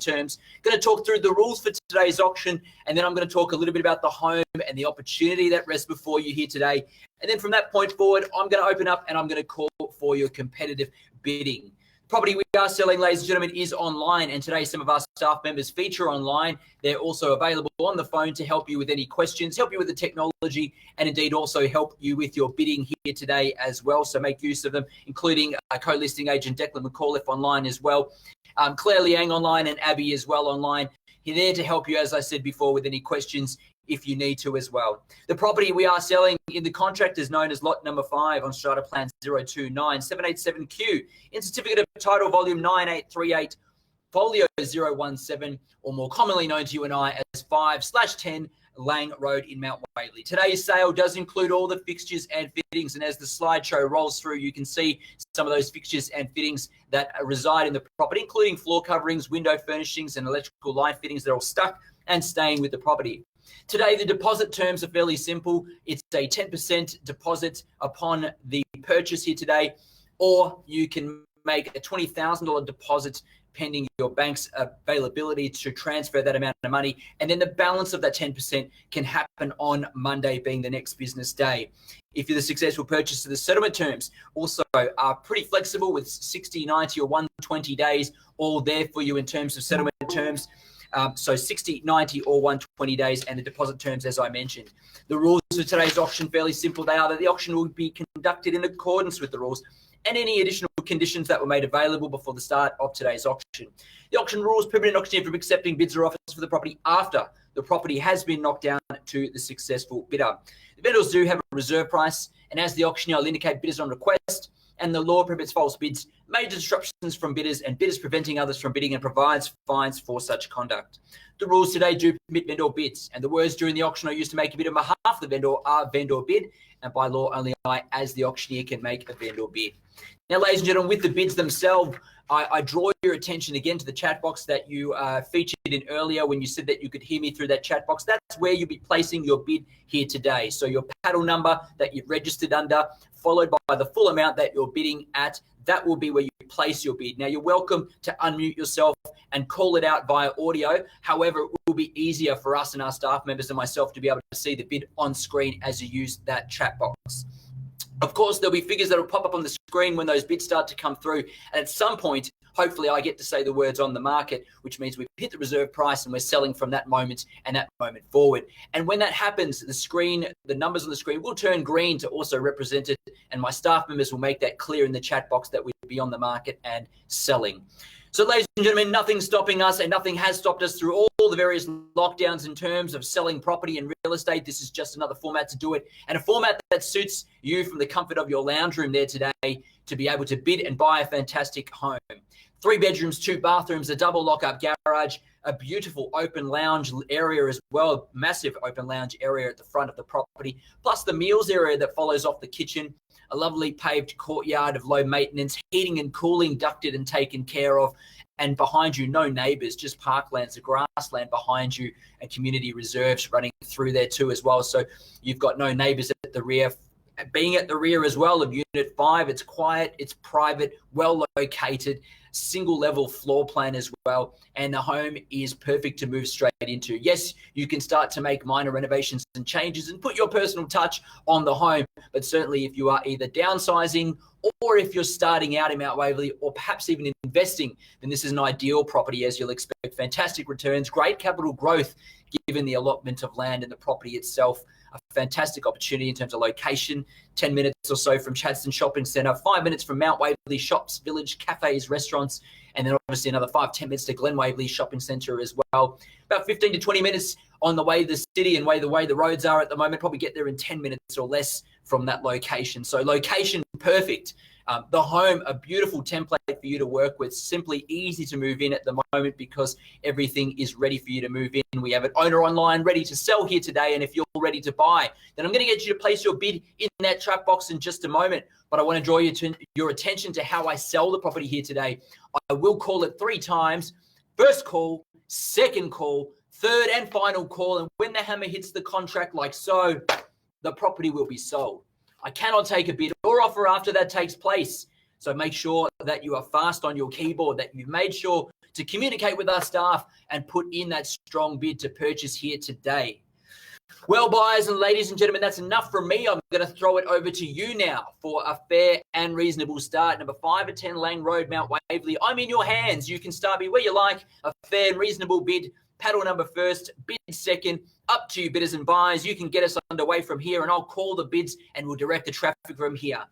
terms. Going to talk through the rules for today's auction, and then I'm going to talk a little bit about the home and the opportunity that rests before you here today. And then from that point forward, I'm going to open up and I'm going to call for your competitive bidding. Property we are selling, ladies and gentlemen, is online, and today some of our staff members feature online. They're also available on the phone to help you with any questions, help you with the technology, and indeed also help you with your bidding here today as well. So make use of them, including co-listing agent Declan McAuliffe online as well, Claire Liang online, and Abby as well online. They're there to help you, as I said before, with any questions if you need to as well. The property we are selling in the contract is known as lot number 5 on strata plan 029787Q in certificate of title volume 9838 folio 017, or more commonly known to you and I as 5/10 Lang Road in Mount Waverley. Today's sale does include all the fixtures and fittings, and as the slideshow rolls through, you can see some of those fixtures and fittings that reside in the property, including floor coverings, window furnishings, and electrical line fittings that are all stuck and staying with the property. Today, the deposit terms are fairly simple. It's a 10% deposit upon the purchase here today, or you can make a $20,000 deposit pending your bank's availability to transfer that amount of money. And then the balance of that 10% can happen on Monday, being the next business day. If you're the successful purchaser, the settlement terms also are pretty flexible with 60, 90, or 120 days, all there for you in terms of settlement terms. So 60, 90, or 120 days, and the deposit terms, as I mentioned. The rules for today's auction, fairly simple. They are that the auction will be conducted in accordance with the rules and any additional conditions that were made available before the start of today's auction. The auction rules prohibit an auctioneer from accepting bids or offers for the property after the property has been knocked down to the successful bidder. The vendors do have a reserve price, and as the auctioneer will indicate bidders on request, and the law prohibits false bids, major disruptions from bidders, and bidders preventing others from bidding, and provides fines for such conduct. The rules today do permit vendor bids, and the words during the auction are used to make a bid on behalf of the vendor are vendor bid, and by law only I, as the auctioneer, can make a vendor bid. Now, ladies and gentlemen, with the bids themselves, I draw your attention again to the chat box that you featured in earlier when you said that you could hear me through that chat box. That's where you'll be placing your bid here today. So your paddle number that you've registered under, followed by the full amount that you're bidding at, that will be where you place your bid. Now, you're welcome to unmute yourself and call it out via audio. However, it will be easier for us and our staff members and myself to be able to see the bid on screen as you use that chat box. Of course, there'll be figures that will pop up on the screen when those bids start to come through. And at some point, hopefully I get to say the words on the market, which means we've hit the reserve price and we're selling from that moment and that moment forward. And when that happens, the numbers on the screen will turn green to also represent it. And my staff members will make that clear in the chat box that we'll be on the market and selling. So, ladies and gentlemen, nothing's stopping us, and nothing has stopped us through all the various lockdowns in terms of selling property and real estate. This is just another format to do it, and a format that suits you from the comfort of your lounge room there today to be able to bid and buy a fantastic home. 3 bedrooms, 2 bathrooms, a double lock-up garage, a beautiful open lounge area as well, massive open lounge area at the front of the property, plus the meals area that follows off the kitchen, a lovely paved courtyard of low maintenance, heating and cooling ducted and taken care of, and behind you, no neighbours, just parklands, the grassland behind you, and community reserves running through there too as well. So you've got no neighbours at the rear. Being at the rear as well of Unit 5, it's quiet, it's private, well located, single level floor plan as well, and the home is perfect to move straight into. Yes, you can start to make minor renovations and changes and put your personal touch on the home, but certainly if you are either downsizing or if you're starting out in Mount Waverley or perhaps even investing, then this is an ideal property, as you'll expect fantastic returns, great capital growth given the allotment of land and the property itself. A fantastic opportunity in terms of location, 10 minutes or so from Chadstone Shopping Centre, 5 minutes from Mount Waverley shops, village, cafes, restaurants, and then obviously another 5-10 minutes to Glen Waverley Shopping Centre as well. About 15 to 20 minutes on the way to the city, and the way the roads are at the moment, probably get there in 10 minutes or less from that location. So location perfect. The home, a beautiful template for you to work with, simply easy to move in at the moment because everything is ready for you to move in. We have an owner online ready to sell here today, and if you're ready to buy, then I'm going to get you to place your bid in that chat box in just a moment. But I want to draw your attention to how I sell the property here today. I will call it 3 times. First call, second call, third and final call, and when the hammer hits the contract like so, the property will be sold. I cannot take a bid or offer after that takes place. So make sure that you are fast on your keyboard, that you've made sure to communicate with our staff and put in that strong bid to purchase here today. Well, buyers and ladies and gentlemen, that's enough from me. I'm going to throw it over to you now for a fair and reasonable start. Number 5 at 10 Lang Road, Mount Waverley. I'm in your hands. You can start me where you like. A fair and reasonable bid. Paddle number first, bid second. Up to you, bidders and buyers. You can get us underway from here, and I'll call the bids and we'll direct the traffic from here.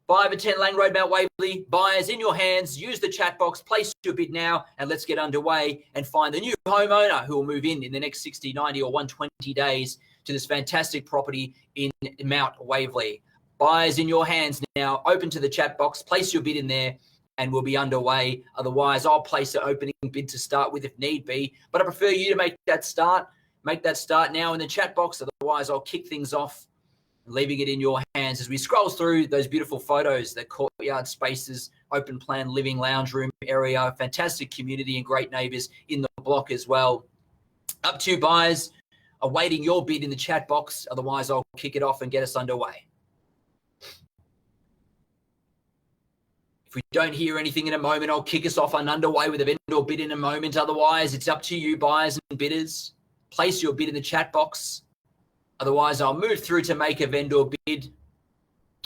5 at 10 Lang Road, Mount Waverley. Buyers in your hands. Use the chat box. Place your bid now, and let's get underway and find the new homeowner who will move in the next 60, 90, or 120 days to this fantastic property in Mount Waverley. Buyers in your hands now. Open to the chat box. Place your bid in there, and we'll be underway. Otherwise, I'll place an opening bid to start with if need be. But I prefer you to make that start. Make that start now in the chat box. Otherwise, I'll kick things off, leaving it in your hands as we scroll through those beautiful photos, the courtyard spaces, open plan living lounge room area, fantastic community and great neighbours in the block as well. Up to you, buyers, awaiting your bid in the chat box. Otherwise, I'll kick it off and get us underway. If we don't hear anything in a moment, I'll kick us off and underway with a vendor bid in a moment. Otherwise, it's up to you, buyers and bidders. Place your bid in the chat box. Otherwise, I'll move through to make a vendor bid.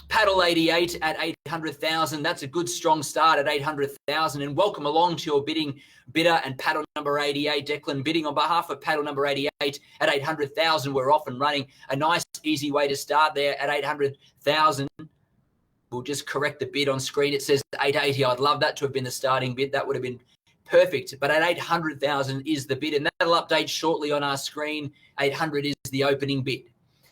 Paddle 88 at 800,000. That's a good, strong start at 800,000. And welcome along to your bidder and paddle number 88. Declan bidding on behalf of paddle number 88 at 800,000. We're off and running. A nice, easy way to start there at 800,000. We'll just correct the bid on screen. It says 880. I'd love that to have been the starting bid. That would have been perfect. But at 800,000 is the bid, and that'll update shortly on our screen. 800 is the opening bid.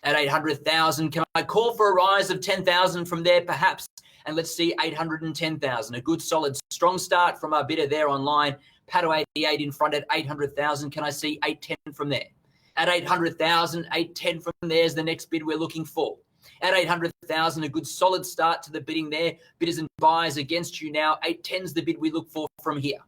At 800,000, can I call for a rise of 10,000 from there, perhaps? And let's see 810,000. A good, solid, strong start from our bidder there online. Paddle 88 in front at 800,000. Can I see 810 from there? At 800,000, 810 from there is the next bid we're looking for. At 800,000, a good, solid start to the bidding there. Bidders and buyers against you now. 810's the bid we look for from here.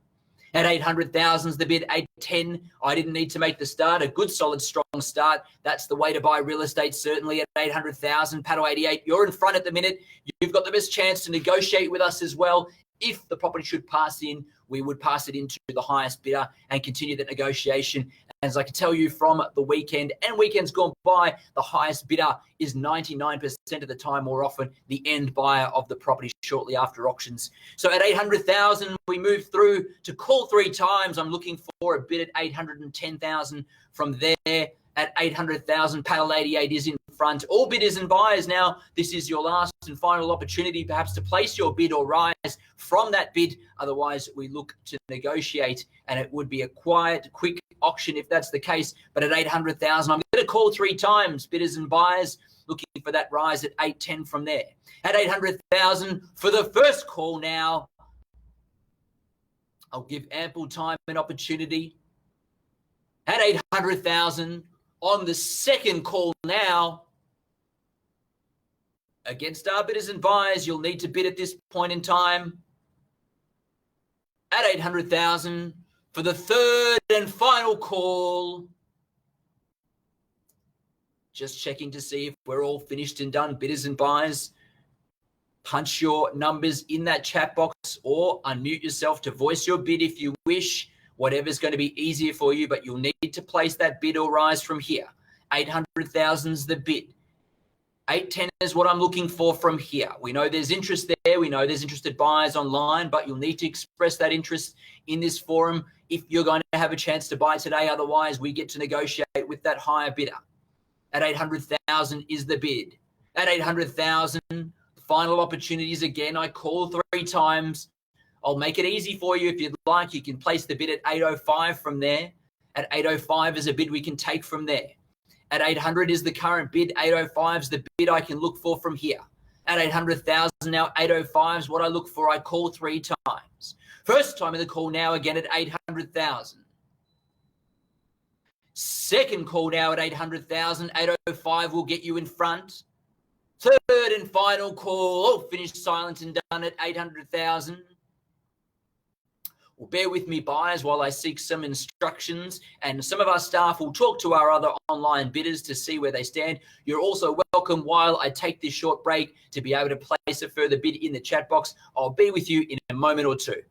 At 800,000 is the bid. 810, I didn't need to make the start. A good, solid, strong start. That's the way to buy real estate, certainly at 800,000. Paddle 88, you're in front at the minute. You've got the best chance to negotiate with us as well. If the property should pass in, we would pass it into the highest bidder and continue that negotiation. As I can tell you from the weekend and weekends gone by, the highest bidder is 99% of the time, more often, the end buyer of the property shortly after auctions. So at 800,000, we move through to call 3 times. I'm looking for a bid at 810,000 from there. At 800,000, paddle 88 is in front. All bidders and buyers now, this is your last and final opportunity perhaps to place your bid or rise from that bid. Otherwise, we look to negotiate, and it would be a quiet, quick auction if that's the case. But at 800,000, I'm going to call 3 times, bidders and buyers, looking for that rise at 810 from there. At 800,000 for the first call now. I'll give ample time and opportunity. At 800,000 on the second call now. Against our bidders and buyers, you'll need to bid at this point in time. At 800,000 for the third and final call. Just checking to see if we're all finished and done, bidders and buyers. Punch your numbers in that chat box or unmute yourself to voice your bid if you wish. Whatever's going to be easier for you, but you'll need to place that bid or rise from here. 800,000 is the bid. 810 is what I'm looking for from here. We know there's interest there. We know there's interested buyers online, but you'll need to express that interest in this forum if you're going to have a chance to buy today. Otherwise, we get to negotiate with that higher bidder. At 800,000 is the bid. At 800,000, final opportunities again. I call 3 times. I'll make it easy for you if you'd like. You can place the bid at 805 from there. At 805 is a bid we can take from there. At 800 is the current bid. 805 is the bid I can look for from here. At 800,000 now, 805 is what I look for. I call 3 times. First time in the call now again at 800,000. Second call now at 800,000. 805 will get you in front. Third and final call. Oh, finished silent and done at 800,000. Well, bear with me, buyers, while I seek some instructions, and some of our staff will talk to our other online bidders to see where they stand. You're also welcome while I take this short break to be able to place a further bid in the chat box. I'll be with you in a moment or two.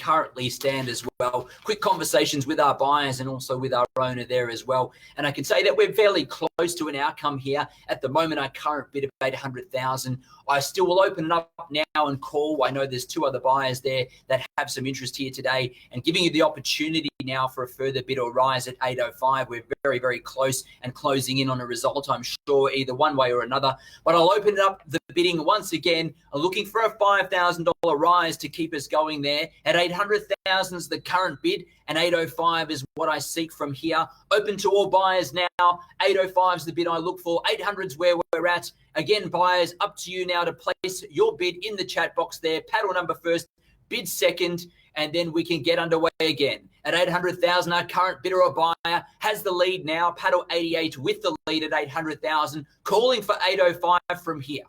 currently stand as well. Quick conversations with our buyers and also with our owner there as well. And I can say that we're fairly close to an outcome here. At the moment, our current bid of 800,000. I still will open it up now and call. I know there's two other buyers there that have some interest here today, and giving you the opportunity now for a further bid or rise at 805. We're very, very close and closing in on a result, I'm sure, either one way or another. But I'll open it up the bidding once again. I'm looking for a $5,000 rise to keep us going there. At 800,000 is the current bid, and 805 is what I seek from here. Open to all buyers now. 805 is the bid I look for. 800 is where we're at. Again, buyers, up to you now to place your bid in the chat box there. Paddle number first, bid second, and then we can get underway again. At 800,000, our current bidder or buyer has the lead now. Paddle 88 with the lead at 800,000, calling for 805 from here.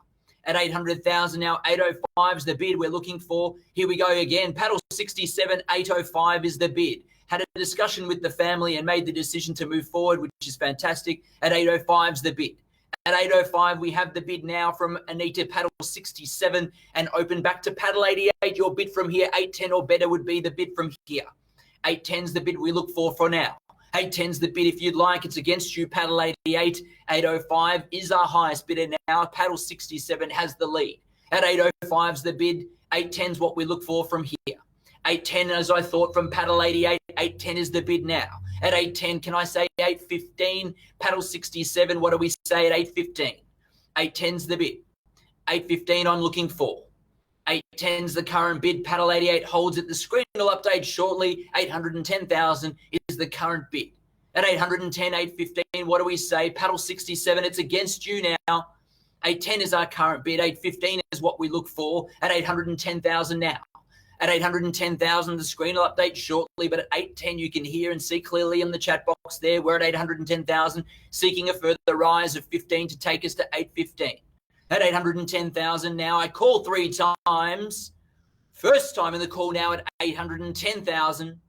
At 800,000 now, 805 is the bid we're looking for. Here we go again. Paddle 67, 805 is the bid. Had a discussion with the family and made the decision to move forward, which is fantastic. At 805 is the bid. At 805, we have the bid now from Anita, Paddle 67, and open back to Paddle 88. Your bid from here, 810 or better would be the bid from here. 810 is the bid we look for now. 810 is the bid if you'd like. It's against you, Paddle 88. 805 is our highest bidder now. Paddle 67 has the lead. At 805 is the bid. 810 is what we look for from here. 810, as I thought, from Paddle 88. 810 is the bid now. At 810, can I say 815? Paddle 67, what do we say at 815? 810's the bid. 815 I'm looking for. 810's the current bid. Paddle 88 holds it. The screen will update shortly. 810,000 is the current bid. At 810, 815, what do we say? Paddle 67, it's against you now. 810 is our current bid. 815 is what we look for. At 810,000 now. At 810,000, the screen will update shortly, but at 810, you can hear and see clearly in the chat box there. We're at 810,000, seeking a further rise of 15 to take us to 815. At 810,000 now, I call 3 times. First time in the call now at 810,000.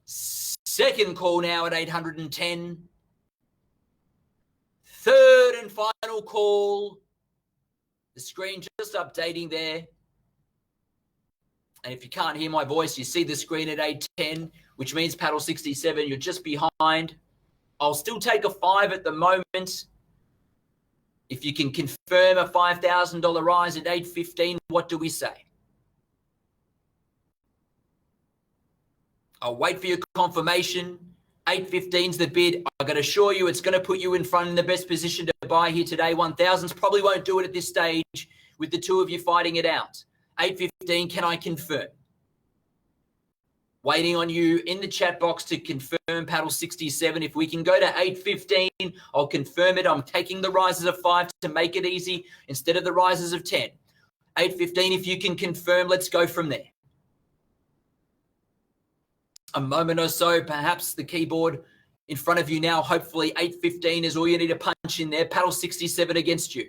Second call now at 810. Third and final call. The screen just updating there. And if you can't hear my voice, you see the screen at 810, which means Paddle 67, you're just behind. I'll still take a 5 at the moment. If you can confirm a $5,000 rise at 815, what do we say? I'll wait for your confirmation. 815's the bid. I got to assure you it's going to put you in front in the best position to buy here today. 1,000s probably won't do it at this stage with the two of you fighting it out. 815, can I confirm? Waiting on you in the chat box to confirm Paddle 67. If we can go to 815, I'll confirm it. I'm taking the rises of 5 to make it easy instead of the rises of 10. 815, if you can confirm, let's go from there. A moment or so, perhaps the keyboard in front of you now. Hopefully 815 is all you need to punch in there. Paddle 67 against you.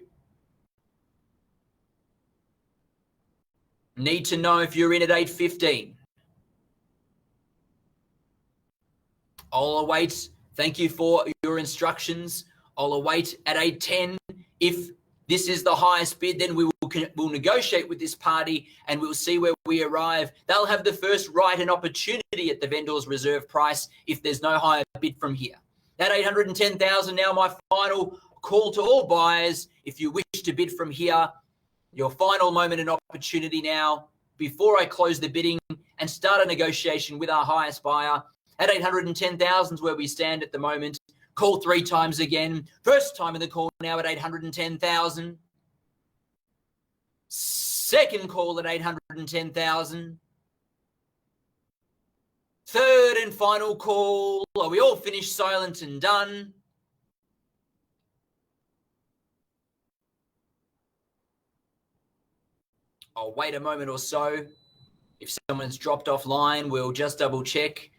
Need to know if you're in at 815. I'll await. Thank you for your instructions. I'll await at 810. If this is the highest bid, then we'll negotiate with this party and we'll see where we arrive. They'll have the first right and opportunity at the vendor's reserve price if there's no higher bid from here. At 810,000 now, my final call to all buyers. If you wish to bid from here, your final moment and opportunity now before I close the bidding and start a negotiation with our highest buyer. At 810,000 is where we stand at the moment. Call 3 times again. First time in the call now at 810,000. Second call at 810,000. Third and final call. Are we all finished, silent and done? I'll wait a moment or so. If someone's dropped offline, we'll just double check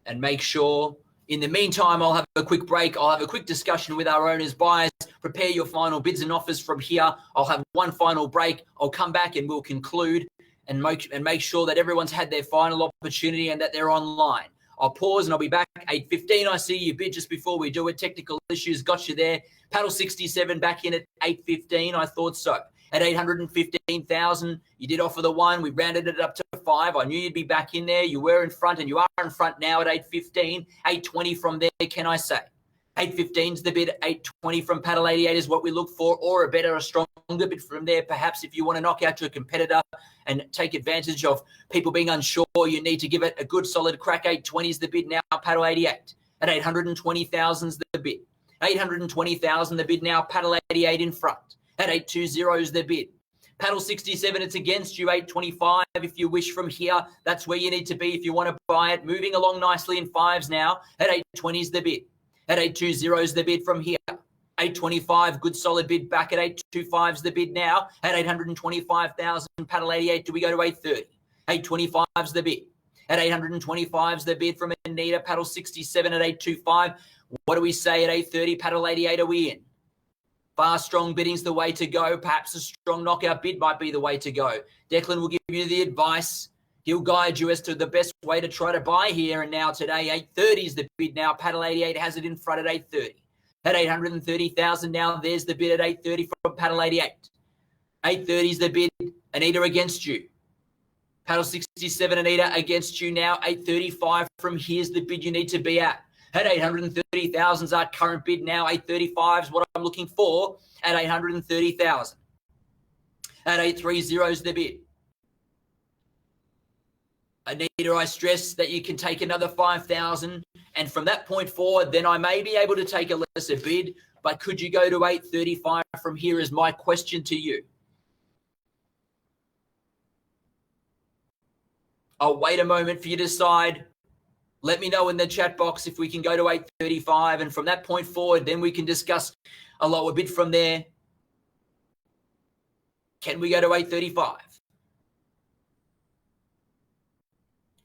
and make sure. In the meantime, I'll have a quick break. I'll have a quick discussion with our owners, buyers. Prepare your final bids and offers from here. I'll have one final break. I'll come back and we'll conclude and make sure that everyone's had their final opportunity and that they're online. I'll pause and I'll be back. 8:15, I see you bid just before we do it. Technical issues got you there. Paddle 67 back in at 8:15. I thought so. at 815,000. You did offer the 1. We rounded it up to 5. I knew you'd be back in there. You were in front, and you are in front now at 815. 820 from there, can I say? 815 is the bid. 820 from Paddle 88 is what we look for, or a better, a stronger bid from there. Perhaps if you want to knock out your competitor and take advantage of people being unsure, you need to give it a good solid crack. 820 is the bid now. Paddle 88 at 820,000 is the bid. 820,000 the bid now. Paddle 88 in front at 820 is the bid. Paddle 67, it's against you. 825 if you wish from here. That's where you need to be if you want to buy it. Moving along nicely in 5s now at 820 is the bid. At 820 is the bid from here. 825, good solid bid back at 825 is the bid now. At 825,000, Paddle 88, do we go to 830? 825 is the bid. At 825 is the bid from Anita. Paddle 67 at 825. What do we say at 830? Paddle 88, are we in? Fast, strong bidding's the way to go. Perhaps a strong knockout bid might be the way to go. Declan will give you the advice. He'll guide you as to the best way to try to buy here and now today. 830 is the bid now. Paddle 88 has it in front at 830. At 830,000 now, there's the bid at 830 from Paddle 88. 830 is the bid. Anita against you. Paddle 67, Anita against you now. 835 from here's the bid you need to be at. At 830,000 is our current bid now. 835 is what I'm looking for at 830,000. At 830 is the bid. Anita, I stress that you can take another 5,000, and from that point forward, then I may be able to take a lesser bid, but could you go to 835 from here is my question to you. I'll wait a moment for you to decide. Let me know in the chat box if we can go to 835, and from that point forward, then we can discuss a lower bid from there. Can we go to 835?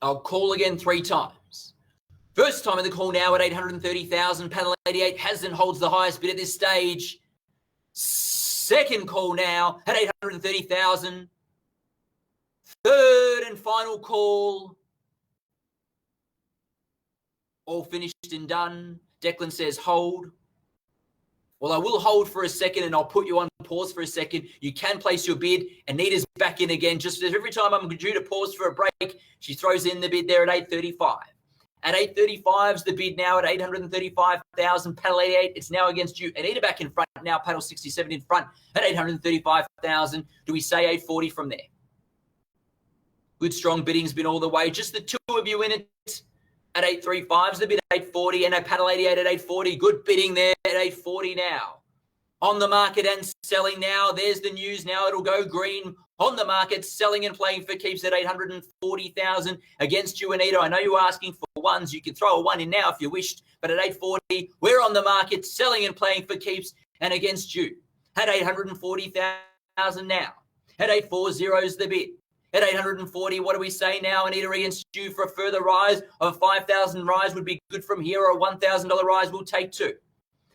I'll call again 3 times. First time in the call now at 830,000. Paddle 88 has and holds the highest bid at this stage. Second call now at 830,000. Third and final call. All finished and done. Declan says hold. Well, I will hold for a second and I'll put you on pause for a second. You can place your bid. Anita's back in again. Just every time I'm due to pause for a break, she throws in the bid there at 835. At 835 is the bid now at 835,000. Paddle 88, it's now against you. Anita back in front now. Paddle 67 in front at 835,000. Do we say 840 from there? Good strong bidding's been all the way. Just the two of you in it. At 835 is the bid, 840, and at Paddle 88 at 840. Good bidding there at 840 now. On the market and selling now. There's the news now. It'll go green. On the market, selling and playing for keeps at 840,000 against you, Anita. I know you're asking for 1s. You can throw a 1 in now if you wished, but at 840, we're on the market, selling and playing for keeps and against you. At 840,000 now. At 840 is the bid. At 840, what do we say now? Anita against you for a further rise of 5,000 rise would be good from here, or a $1,000 rise will take 2.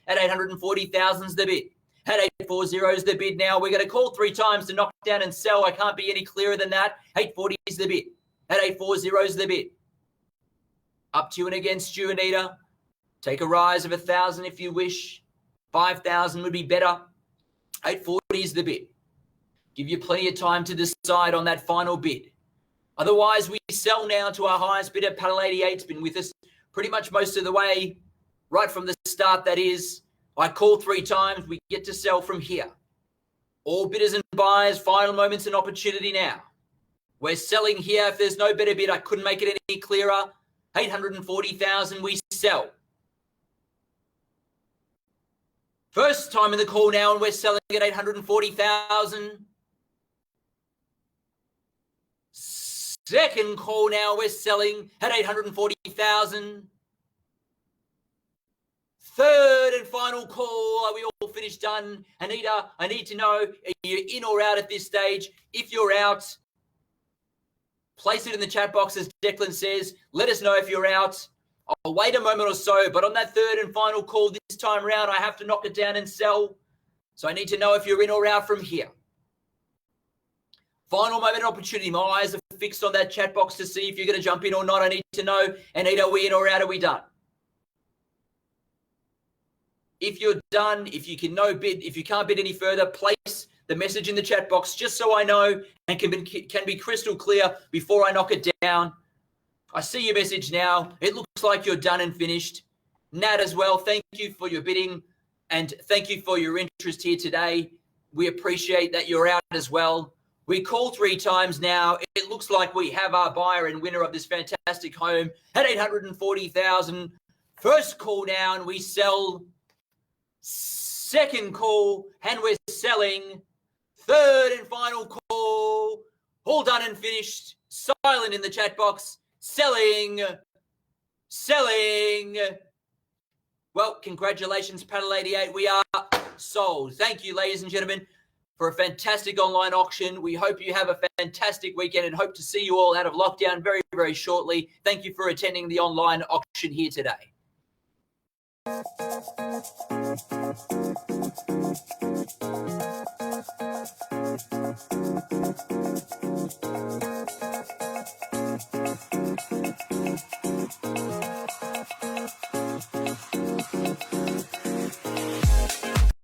At 840,000 is the bid. At 840 is the bid now. We're going to call 3 times to knock down and sell. I can't be any clearer than that. 840 is the bid. At 840 is the bid. Up to you and against you, Anita. Take a rise of 1,000 if you wish. 5,000 would be better. 840 is the bid. Give you plenty of time to decide on that final bid. Otherwise, we sell now to our highest bidder. Paddle 88's been with us pretty much most of the way, right from the start, that is. I call 3 times. We get to sell from here. All bidders and buyers, final moments and opportunity now. We're selling here. If there's no better bid, I couldn't make it any clearer. 840,000, we sell. First time in the call now, and we're selling at 840,000. Second call now, we're selling at 840,000. Third and final call, are we all finished, done? Anita, I need to know, are you in or out at this stage? If you're out, place it in the chat box as Declan says. Let us know if you're out. I'll wait a moment or so, but on that third and final call this time around, I have to knock it down and sell. So I need to know if you're in or out from here. Final moment opportunity. My eyes are fixed on that chat box to see if you're going to jump in or not. I need to know, Anita, are we in or out? Are we done? If you're done, if you can no bid, if you can't bid any further, place the message in the chat box just so I know and can be crystal clear before I knock it down. I see your message now. It looks like you're done and finished. Nat as well, thank you for your bidding and thank you for your interest here today. We appreciate that you're out as well. We called 3 times now. It looks like we have our buyer and winner of this fantastic home at $840,000. First call down, we sell. Second call, and we're selling. Third and final call, all done and finished. Silent in the chat box. Selling. Well, congratulations, Panel 88. We are sold. Thank you, ladies and gentlemen, for a fantastic online auction. We hope you have a fantastic weekend and hope to see you all out of lockdown very, very shortly. Thank you for attending the online auction here today.